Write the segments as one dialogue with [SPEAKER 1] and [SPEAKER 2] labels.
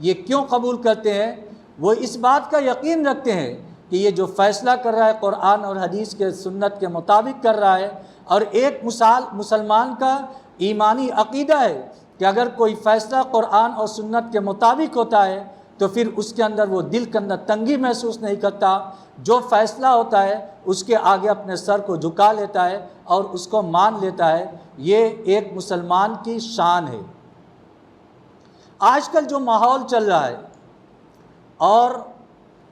[SPEAKER 1] یہ کیوں قبول کرتے ہیں؟ وہ اس بات کا یقین رکھتے ہیں کہ یہ جو فیصلہ کر رہا ہے قرآن اور حدیث کے سنت کے مطابق کر رہا ہے، اور ایک مسلمان کا ایمانی عقیدہ ہے کہ اگر کوئی فیصلہ قرآن اور سنت کے مطابق ہوتا ہے تو پھر اس کے اندر وہ دل کے اندر تنگی محسوس نہیں کرتا، جو فیصلہ ہوتا ہے اس کے آگے اپنے سر کو جھکا لیتا ہے اور اس کو مان لیتا ہے۔ یہ ایک مسلمان کی شان ہے۔ آج کل جو ماحول چل رہا ہے اور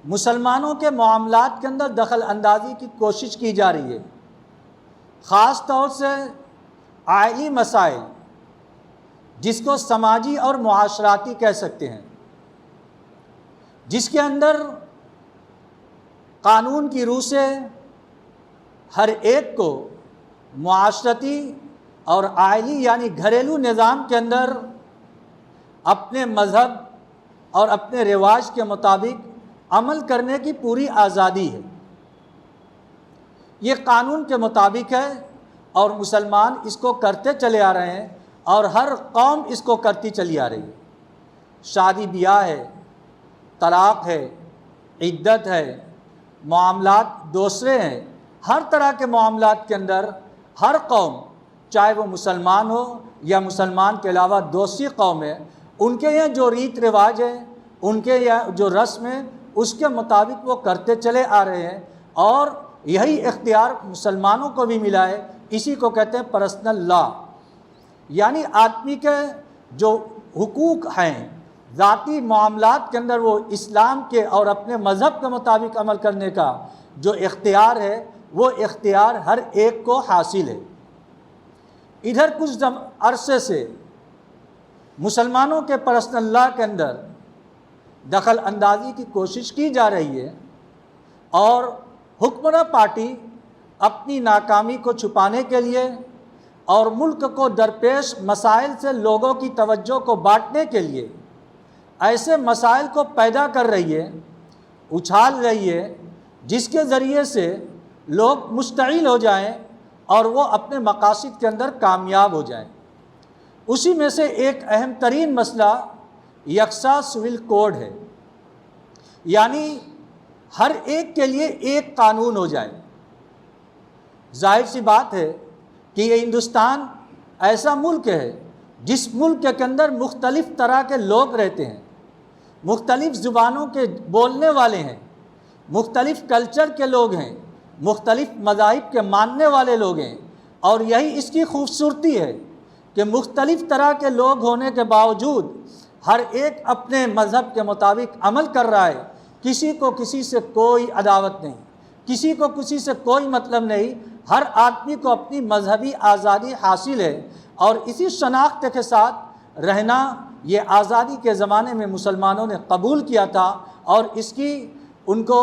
[SPEAKER 1] مسلمانوں کے معاملات کے اندر دخل اندازی کی کوشش کی جا رہی ہے، خاص طور سے آئلی مسائل جس کو سماجی اور معاشراتی کہہ سکتے ہیں، جس کے اندر قانون کی روح سے ہر ایک کو معاشرتی اور آئلی یعنی گھریلو نظام کے اندر اپنے مذہب اور اپنے رواج کے مطابق عمل کرنے کی پوری آزادی ہے۔ یہ قانون کے مطابق ہے اور مسلمان اس کو کرتے چلے آ رہے ہیں اور ہر قوم اس کو کرتی چلی آ رہی ہے۔ شادی بیاہ ہے، طلاق ہے، عدت ہے، معاملات دوسرے ہیں، ہر طرح کے معاملات کے اندر ہر قوم، چاہے وہ مسلمان ہو یا مسلمان کے علاوہ دوسری قوم ہے، ان کے یہاں جو ریت رواج ہے، ان کے یہاں جو رسم ہے، اس کے مطابق وہ کرتے چلے آ رہے ہیں، اور یہی اختیار مسلمانوں کو بھی ملا ہے۔ اسی کو کہتے ہیں پرسنل لا، یعنی آدمی کے جو حقوق ہیں ذاتی معاملات کے اندر، وہ اسلام کے اور اپنے مذہب کے مطابق عمل کرنے کا جو اختیار ہے، وہ اختیار ہر ایک کو حاصل ہے۔ ادھر کچھ عرصے سے مسلمانوں کے پرسنل لا کے اندر دخل اندازی کی کوشش کی جا رہی ہے، اور حکمراں پارٹی اپنی ناکامی کو چھپانے کے لیے اور ملک کو درپیش مسائل سے لوگوں کی توجہ کو بانٹنے کے لیے ایسے مسائل کو پیدا کر رہی ہے، اچھال رہی ہے، جس کے ذریعے سے لوگ مشتعل ہو جائیں اور وہ اپنے مقاصد کے اندر کامیاب ہو جائیں۔ اسی میں سے ایک اہم ترین مسئلہ یکساں سول کوڈ ہے، یعنی ہر ایک کے لیے ایک قانون ہو جائے۔ ظاہر سی بات ہے کہ یہ ہندوستان ایسا ملک ہے جس ملک کے اندر مختلف طرح کے لوگ رہتے ہیں، مختلف زبانوں کے بولنے والے ہیں، مختلف کلچر کے لوگ ہیں، مختلف مذاہب کے ماننے والے لوگ ہیں، اور یہی اس کی خوبصورتی ہے کہ مختلف طرح کے لوگ ہونے کے باوجود ہر ایک اپنے مذہب کے مطابق عمل کر رہا ہے۔ کسی کو کسی سے کوئی عداوت نہیں، کسی کو کسی سے کوئی مطلب نہیں، ہر آدمی کو اپنی مذہبی آزادی حاصل ہے، اور اسی شناخت کے ساتھ رہنا یہ آزادی کے زمانے میں مسلمانوں نے قبول کیا تھا، اور اس کی ان کو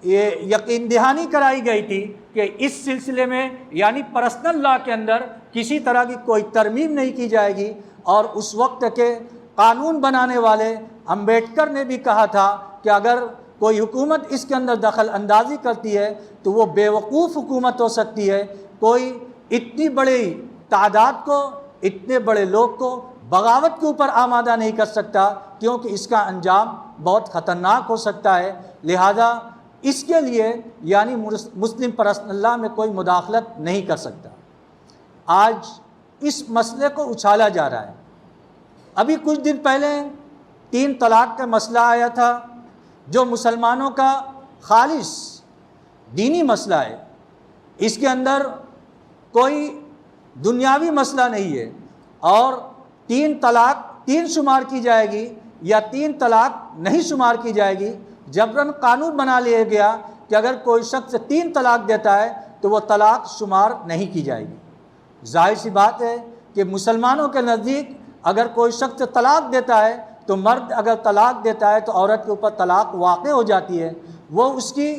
[SPEAKER 1] یہ یقین دہانی کرائی گئی تھی کہ اس سلسلے میں یعنی پرسنل لا کے اندر کسی طرح کی کوئی ترمیم نہیں کی جائے گی۔ اور اس وقت کے قانون بنانے والے امبیڈکر نے بھی کہا تھا کہ اگر کوئی حکومت اس کے اندر دخل اندازی کرتی ہے تو وہ بیوقوف حکومت ہو سکتی ہے، کوئی اتنی بڑی تعداد کو، اتنے بڑے لوگ کو بغاوت کے اوپر آمادہ نہیں کر سکتا، کیونکہ اس کا انجام بہت خطرناک ہو سکتا ہے۔ لہذا اس کے لیے یعنی مسلم پرسنل لا میں کوئی مداخلت نہیں کر سکتا۔ آج اس مسئلے کو اچھالا جا رہا ہے۔ ابھی کچھ دن پہلے 3 طلاق کا مسئلہ آیا تھا، جو مسلمانوں کا خالص دینی مسئلہ ہے، اس کے اندر کوئی دنیاوی مسئلہ نہیں ہے، اور 3 طلاق 3 شمار کی جائے گی یا 3 طلاق نہیں شمار کی جائے گی۔ جبراً قانون بنا لیا گیا کہ اگر کوئی شخص 3 طلاق دیتا ہے تو وہ طلاق شمار نہیں کی جائے گی۔ ظاہر سی بات ہے کہ مسلمانوں کے نزدیک اگر کوئی شخص طلاق دیتا ہے تو مرد اگر طلاق دیتا ہے تو عورت کے اوپر طلاق واقع ہو جاتی ہے، وہ اس کی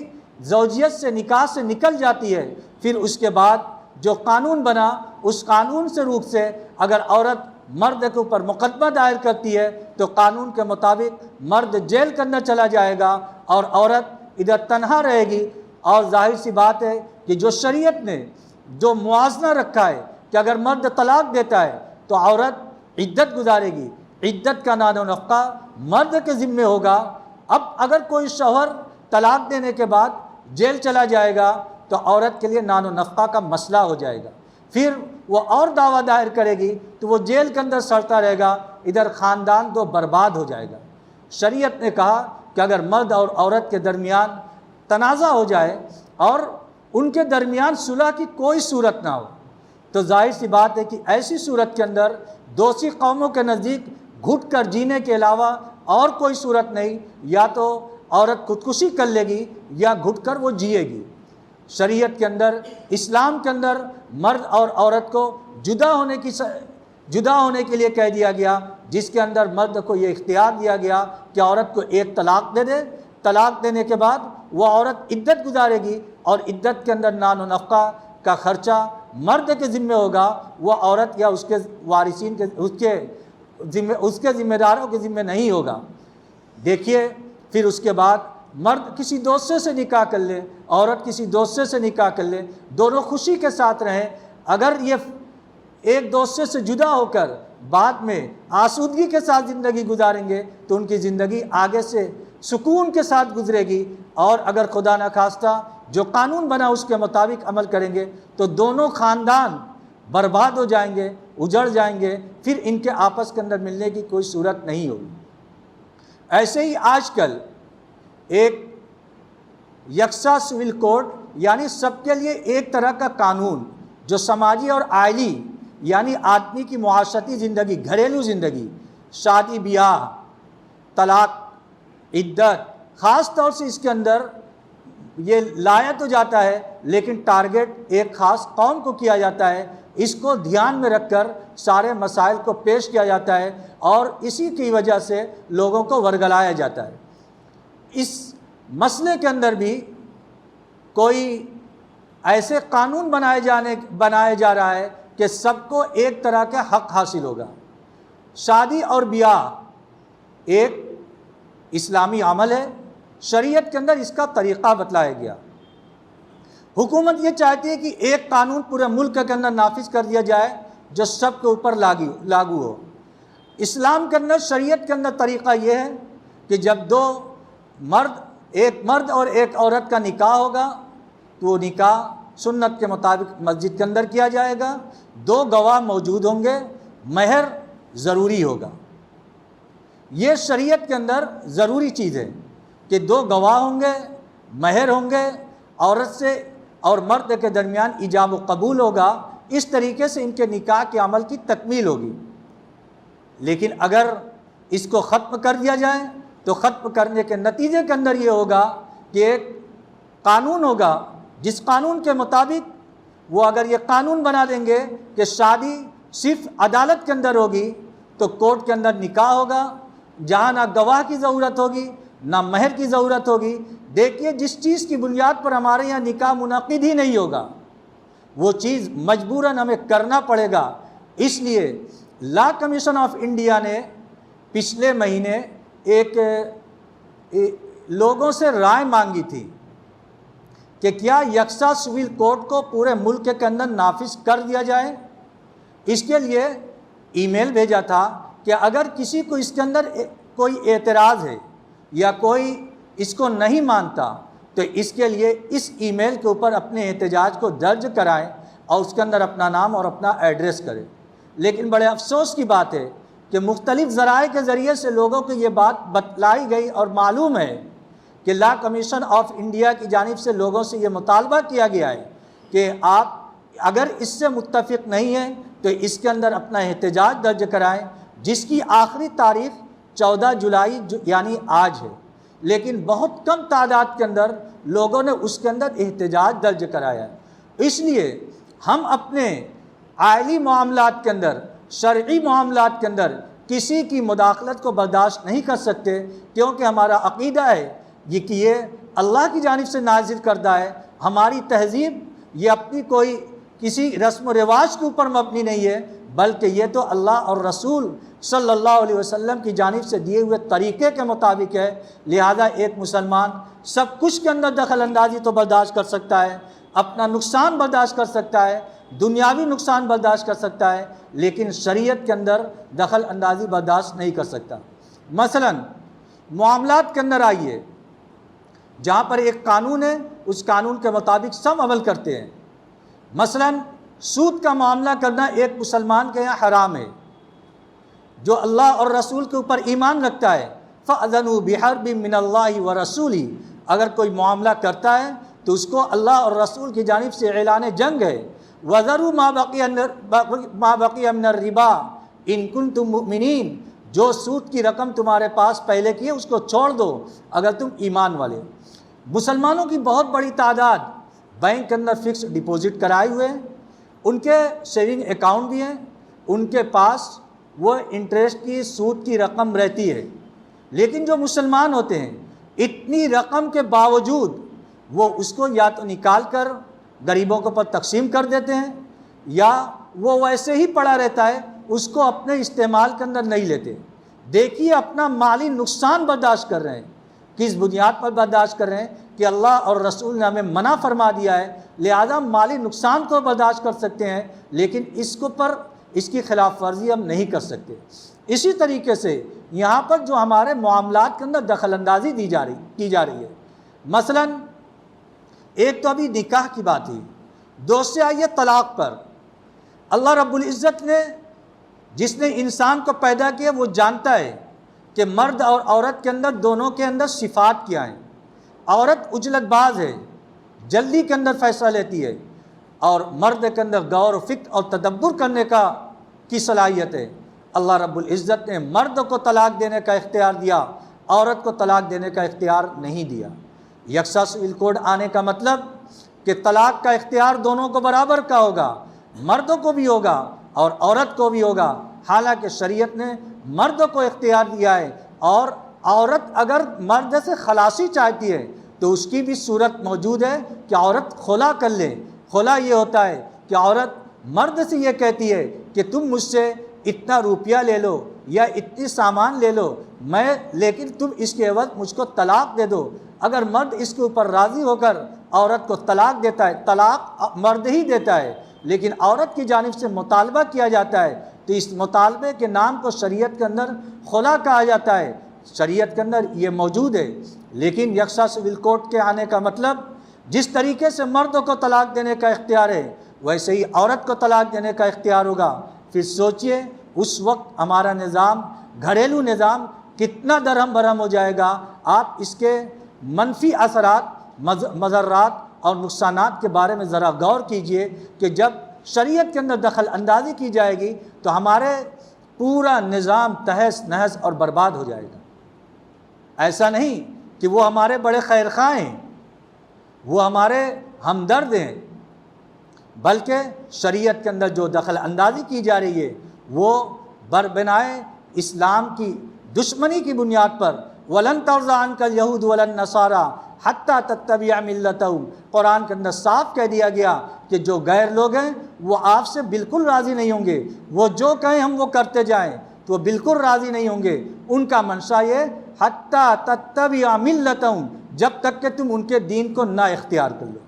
[SPEAKER 1] زوجیت سے، نکاح سے نکل جاتی ہے۔ پھر اس کے بعد جو قانون بنا، اس قانون سے روپ سے اگر عورت مرد کے اوپر مقدمہ دائر کرتی ہے تو قانون کے مطابق مرد جیل کے اندر چلا جائے گا اور عورت ادھر تنہا رہے گی۔ اور ظاہر سی بات ہے کہ جو شریعت نے جو موازنہ رکھا ہے کہ اگر مرد طلاق دیتا ہے تو عورت عدت گزارے گی، عدت کا نان و نفقہ مرد کے ذمے ہوگا۔ اب اگر کوئی شوہر طلاق دینے کے بعد جیل چلا جائے گا تو عورت کے لیے نان و نفقہ کا مسئلہ ہو جائے گا، پھر وہ اور دعویٰ دائر کرے گی تو وہ جیل کے اندر سڑتا رہے گا، ادھر خاندان تو برباد ہو جائے گا۔ شریعت نے کہا کہ اگر مرد اور عورت کے درمیان تنازع ہو جائے اور ان کے درمیان صلح کی کوئی صورت نہ ہو تو ظاہر سی بات ہے کہ ایسی صورت کے اندر دوسری قوموں کے نزدیک گھٹ کر جینے کے علاوہ اور کوئی صورت نہیں، یا تو عورت خودکشی کر لے گی یا گھٹ کر وہ جیے گی۔ شریعت کے اندر، اسلام کے اندر مرد اور عورت کو جدا ہونے کے لیے کہہ دیا گیا، جس کے اندر مرد کو یہ اختیار دیا گیا کہ عورت کو ایک طلاق دے دے، طلاق دینے کے بعد وہ عورت عدت گزارے گی اور عدت کے اندر نان و نفقہ کا خرچہ مرد کے ذمہ ہوگا، وہ عورت یا اس کے وارثین کے اس کے ذمہ داروں کے ذمہ نہیں ہوگا۔ دیکھیے، پھر اس کے بعد مرد کسی دوسرے سے نکاح کر لے، عورت کسی دوسرے سے نکاح کر لے، دونوں خوشی کے ساتھ رہیں، اگر یہ ایک دوسرے سے جدا ہو کر بعد میں آسودگی کے ساتھ زندگی گزاریں گے تو ان کی زندگی آگے سے سکون کے ساتھ گزرے گی، اور اگر خدا نخواستہ جو قانون بنا اس کے مطابق عمل کریں گے تو دونوں خاندان برباد ہو جائیں گے، اجڑ جائیں گے، پھر ان کے آپس کے اندر ملنے کی کوئی صورت نہیں ہوگی۔ ایسے ہی آج کل ایک یکساں سول کوڈ، یعنی سب کے لیے ایک طرح کا قانون جو سماجی اور آئلی، یعنی آدمی کی معاشرتی زندگی، گھریلو زندگی، شادی بیاہ، طلاق، عدت، خاص طور سے اس کے اندر یہ لایا تو جاتا ہے لیکن ٹارگٹ ایک خاص قوم کو کیا جاتا ہے، اس کو دھیان میں رکھ کر سارے مسائل کو پیش کیا جاتا ہے اور اسی کی وجہ سے لوگوں کو ورگلایا جاتا ہے۔ اس مسئلے کے اندر بھی کوئی ایسے قانون بنائے جا رہا ہے کہ سب کو ایک طرح کا حق حاصل ہوگا۔ شادی اور بیاہ ایک اسلامی عمل ہے، شریعت کے اندر اس کا طریقہ بتلایا گیا۔ حکومت یہ چاہتی ہے کہ ایک قانون پورے ملک کے اندر نافذ کر دیا جائے جو سب کے اوپر لاگو ہو۔ اسلام کے اندر، شریعت کے اندر طریقہ یہ ہے کہ جب ایک مرد اور ایک عورت کا نکاح ہوگا تو وہ نکاح سنت کے مطابق مسجد کے اندر کیا جائے گا، 2 گواہ موجود ہوں گے، مہر ضروری ہوگا۔ یہ شریعت کے اندر ضروری چیز ہے کہ 2 گواہ ہوں گے، مہر ہوں گے، عورت سے اور مرد کے درمیان ایجاب و قبول ہوگا، اس طریقے سے ان کے نکاح کے عمل کی تکمیل ہوگی۔ لیکن اگر اس کو ختم کر دیا جائے تو ختم کرنے کے نتیجے کے اندر یہ ہوگا کہ ایک قانون ہوگا جس قانون کے مطابق وہ اگر یہ قانون بنا دیں گے کہ شادی صرف عدالت کے اندر ہوگی تو کورٹ کے اندر نکاح ہوگا، جہاں نہ گواہ کی ضرورت ہوگی نہ مہر کی ضرورت ہوگی۔ دیکھیے، جس چیز کی بنیاد پر ہمارے یہاں نکاح منعقد ہی نہیں ہوگا وہ چیز مجبوراً ہمیں کرنا پڑے گا۔ اس لیے لا کمیشن آف انڈیا نے پچھلے مہینے لوگوں سے رائے مانگی تھی کہ کیا یکساں سول کوڈ کو پورے ملک کے اندر نافذ کر دیا جائے۔ اس کے لیے ای میل بھیجا تھا کہ اگر کسی کو اس کے اندر کوئی اعتراض ہے یا کوئی اس کو نہیں مانتا تو اس کے لیے اس ای میل کے اوپر اپنے احتجاج کو درج کرائے اور اس کے اندر اپنا نام اور اپنا ایڈریس کرے۔ لیکن بڑے افسوس کی بات ہے کہ مختلف ذرائع کے ذریعے سے لوگوں کو یہ بات بتلائی گئی اور معلوم ہے کہ لا کمیشن آف انڈیا کی جانب سے لوگوں سے یہ مطالبہ کیا گیا ہے کہ آپ اگر اس سے متفق نہیں ہیں تو اس کے اندر اپنا احتجاج درج کرائیں، جس کی آخری تاریخ 14 جولائی یعنی آج ہے۔ لیکن بہت کم تعداد کے اندر لوگوں نے اس کے اندر احتجاج درج کرایا ہے۔ اس لیے ہم اپنے آئلی معاملات کے اندر، شرعی معاملات کے اندر کسی کی مداخلت کو برداشت نہیں کر سکتے، کیونکہ ہمارا عقیدہ ہے کہ یہ اللہ کی جانب سے نازل کردہ ہے۔ ہماری تہذیب یہ اپنی کوئی کسی رسم و رواج کے اوپر مبنی نہیں ہے، بلکہ یہ تو اللہ اور رسول صلی اللہ علیہ وسلم کی جانب سے دیے ہوئے طریقے کے مطابق ہے۔ لہذا ایک مسلمان سب کچھ کے اندر دخل اندازی تو برداشت کر سکتا ہے، اپنا نقصان برداشت کر سکتا ہے، دنیاوی نقصان برداشت کر سکتا ہے لیکن شریعت کے اندر دخل اندازی برداشت نہیں کر سکتا۔ مثلا معاملات کے اندر آئیے، جہاں پر ایک قانون ہے اس قانون کے مطابق سب عمل کرتے ہیں۔ مثلا سود کا معاملہ کرنا ایک مسلمان کے یہاں حرام ہے، جو اللہ اور رسول کے اوپر ایمان رکھتا ہے فَأَذَنُوا بِحَرْبٍ مِّنَ اللَّهِ وَرَسُولِهِ، اگر کوئی معاملہ کرتا ہے تو اس کو اللہ اور رسول کی جانب سے اعلان جنگ ہے۔ وَذَرُوا مَا بَقِيَ مِنَ الرِّبَا إِن كُنتُم مُؤْمِنِينَ، جو سود کی رقم تمہارے پاس پہلے کی ہے اس کو چھوڑ دو اگر تم ایمان والے۔ مسلمانوں کی بہت بڑی تعداد بینک کے اندر فکس ڈپوزٹ کرائے ہوئے ہیں، ان کے سیونگ اکاؤنٹ بھی ہیں، ان کے پاس وہ انٹرسٹ کی سود کی رقم رہتی ہے، لیکن جو مسلمان ہوتے ہیں اتنی رقم کے باوجود وہ اس کو یا تو نکال کر غریبوں کے اوپر تقسیم کر دیتے ہیں یا وہ ویسے ہی پڑا رہتا ہے، اس کو اپنے استعمال کے اندر نہیں لیتے۔ دیکھیے اپنا مالی نقصان برداشت کر رہے ہیں، کس بنیاد پر برداشت کر رہے ہیں کہ اللہ اور رسول نے ہمیں منع فرما دیا ہے، لہذا مالی نقصان کو برداشت کر سکتے ہیں لیکن اس کی خلاف ورزی ہم نہیں کر سکتے۔ اسی طریقے سے یہاں پر جو ہمارے معاملات کے اندر دخل اندازی کی جا رہی ہے، مثلا ایک تو ابھی نکاح کی بات ہی، دوسرے آئیے طلاق پر۔ اللہ رب العزت نے جس نے انسان کو پیدا کیا وہ جانتا ہے کہ مرد اور عورت کے اندر دونوں کے اندر صفات کیا ہیں۔ عورت عجلت باز ہے، جلدی کے اندر فیصلہ لیتی ہے، اور مرد کے اندر غور و فکر اور تدبر کرنے کی صلاحیت ہے۔ اللہ رب العزت نے مرد کو طلاق دینے کا اختیار دیا، عورت کو طلاق دینے کا اختیار نہیں دیا۔ یکساں سول کوڈ آنے کا مطلب کہ طلاق کا اختیار دونوں کو برابر کا ہوگا، مردوں کو بھی ہوگا اور عورت کو بھی ہوگا، حالانکہ شریعت نے مرد کو اختیار دیا ہے، اور عورت اگر مرد سے خلاصی چاہتی ہے تو اس کی بھی صورت موجود ہے کہ عورت خلا کر لے۔ خلا یہ ہوتا ہے کہ عورت مرد سے یہ کہتی ہے کہ تم مجھ سے اتنا روپیہ لے لو یا اتنی سامان لے لو، لیکن تم اس کے عوض مجھ کو طلاق دے دو۔ اگر مرد اس کے اوپر راضی ہو کر عورت کو طلاق دیتا ہے، طلاق مرد ہی دیتا ہے لیکن عورت کی جانب سے مطالبہ کیا جاتا ہے، تو اس مطالبے کے نام کو شریعت کے اندر خلا کہا جاتا ہے۔ شریعت کے اندر یہ موجود ہے، لیکن یکساں سول کوڈ کے آنے کا مطلب جس طریقے سے مرد کو طلاق دینے کا اختیار ہے ویسے ہی عورت کو طلاق دینے کا اختیار ہوگا۔ پھر سوچئے اس وقت ہمارا نظام، گھریلو نظام کتنا درہم برہم ہو جائے گا۔ آپ اس کے منفی اثرات، مضرات اور نقصانات کے بارے میں ذرا غور کیجئے کہ جب شریعت کے اندر دخل اندازی کی جائے گی تو ہمارے پورا نظام تہس نہس اور برباد ہو جائے گا۔ ایسا نہیں کہ وہ ہمارے بڑے خیر خواہ ہیں، وہ ہمارے ہمدرد ہیں، بلکہ شریعت کے اندر جو دخل اندازی کی جا رہی ہے وہ بربنائے اسلام کی دشمنی کی بنیاد پر وَلَن تَرْضَىٰ عَنْكَ الْيَهُودُ وَلَا النَّصَارَىٰ حَتَّىٰ تَتَّبِعَ مِلَّتَهُمْ۔ قرآن کے اندر صاف کہہ دیا گیا کہ جو غیر لوگ ہیں وہ آپ سے بالکل راضی نہیں ہوں گے، وہ جو کہیں ہم وہ کرتے جائیں تو وہ بالکل راضی نہیں ہوں گے۔ ان کا منشا یہ حَتَّىٰ تَتَّبِعَ مِلَّتَهُمْ، جب تک کہ تم ان کے دین کو نہ اختیار کر لو،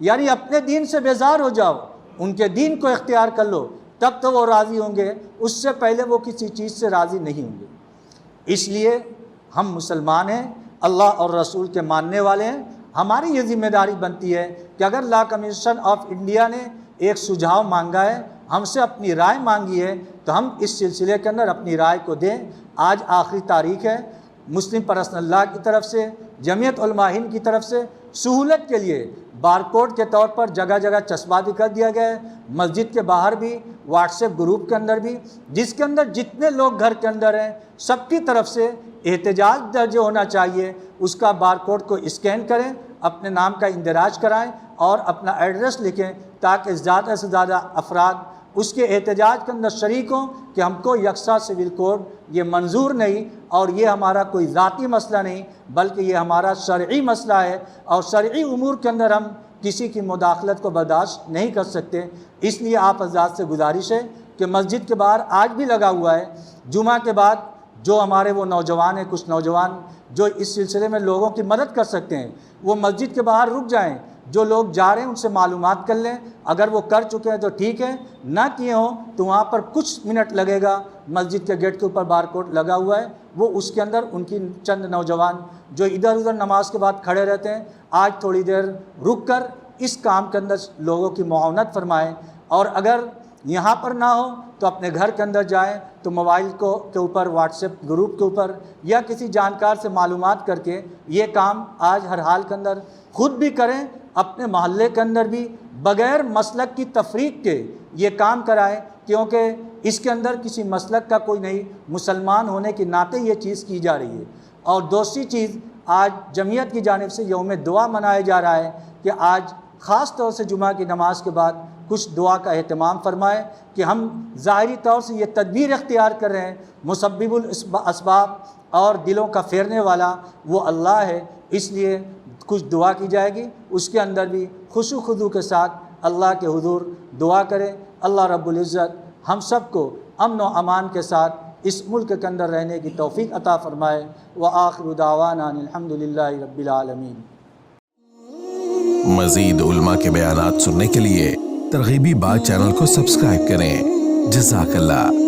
[SPEAKER 1] یعنی اپنے دین سے بیزار ہو جاؤ، ان کے دین کو اختیار کر لو، تب تو وہ راضی ہوں گے، اس سے پہلے وہ کسی چیز سے راضی نہیں ہوں گے۔ اس لیے ہم مسلمان ہیں، اللہ اور رسول کے ماننے والے ہیں، ہماری یہ ذمہ داری بنتی ہے کہ اگر لا کمیشن آف انڈیا نے ایک سجھاؤ مانگا ہے، ہم سے اپنی رائے مانگی ہے، تو ہم اس سلسلے کے اندر اپنی رائے کو دیں۔ آج آخری تاریخ ہے، مسلم پرسنل لا کی طرف سے، جمعیت علماء ہند کی طرف سے سہولت کے لیے بارکوڈ کے طور پر جگہ جگہ چسپاں بھی کر دیا گیا ہے، مسجد کے باہر بھی، واٹس ایپ گروپ کے اندر بھی، جس کے اندر جتنے لوگ گھر کے اندر ہیں سب کی طرف سے احتجاج درج ہونا چاہیے۔ اس کا بارکوڈ کو اسکین کریں، اپنے نام کا اندراج کرائیں اور اپنا ایڈریس لکھیں تاکہ زیادہ سے زیادہ افراد اس کے احتجاج کے اندر شریک ہوں کہ ہم کو یکساں سول کوڈ یہ منظور نہیں، اور یہ ہمارا کوئی ذاتی مسئلہ نہیں بلکہ یہ ہمارا شرعی مسئلہ ہے، اور شرعی امور کے اندر ہم کسی کی مداخلت کو برداشت نہیں کر سکتے۔ اس لیے آپ حضرات سے گزارش ہے کہ مسجد کے باہر آج بھی لگا ہوا ہے، جمعہ کے بعد جو ہمارے وہ نوجوان ہیں، کچھ نوجوان جو اس سلسلے میں لوگوں کی مدد کر سکتے ہیں، وہ مسجد کے باہر رک جائیں، جو لوگ جا رہے ہیں ان سے معلومات کر لیں، اگر وہ کر چکے ہیں تو ٹھیک ہے، نہ کیے ہوں تو وہاں پر کچھ منٹ لگے گا، مسجد کے گیٹ کے اوپر بار کوڈ لگا ہوا ہے، وہ اس کے اندر ان کی چند نوجوان جو ادھر ادھر نماز کے بعد کھڑے رہتے ہیں، آج تھوڑی دیر رک کر اس کام کے اندر لوگوں کی معاونت فرمائیں، اور اگر یہاں پر نہ ہو تو اپنے گھر کے اندر جائیں تو موبائل کے اوپر واٹس ایپ گروپ کے اوپر یا کسی جانکار سے معلومات کر کے یہ کام آج ہر حال کے اندر خود بھی کریں، اپنے محلے کے اندر بھی بغیر مسلک کی تفریق کے یہ کام کرائیں، کیونکہ اس کے اندر کسی مسلک کا کوئی نہیں، مسلمان ہونے کے ناطے یہ چیز کی جا رہی ہے۔ اور دوسری چیز، آج جمعیت کی جانب سے یوم دعا منایا جا رہا ہے کہ آج خاص طور سے جمعہ کی نماز کے بعد کچھ دعا کا اہتمام فرمائے کہ ہم ظاہری طور سے یہ تدبیر اختیار کر رہے ہیں، مسبب الاسباب اور دلوں کا پھیرنے والا وہ اللہ ہے، اس لیے کچھ دعا کی جائے گی، اس کے اندر بھی خشوع و خضوع کے ساتھ اللہ کے حضور دعا کریں۔ اللہ رب العزت ہم سب کو امن و امان کے ساتھ اس ملک کے اندر رہنے کی توفیق عطا فرمائے۔ وآخر دعوانا ان الحمدللہ رب العالمین۔
[SPEAKER 2] مزید علماء کے بیانات سننے کے لیے ترغیبی بات چینل کو سبسکرائب کریں۔ جزاک اللہ۔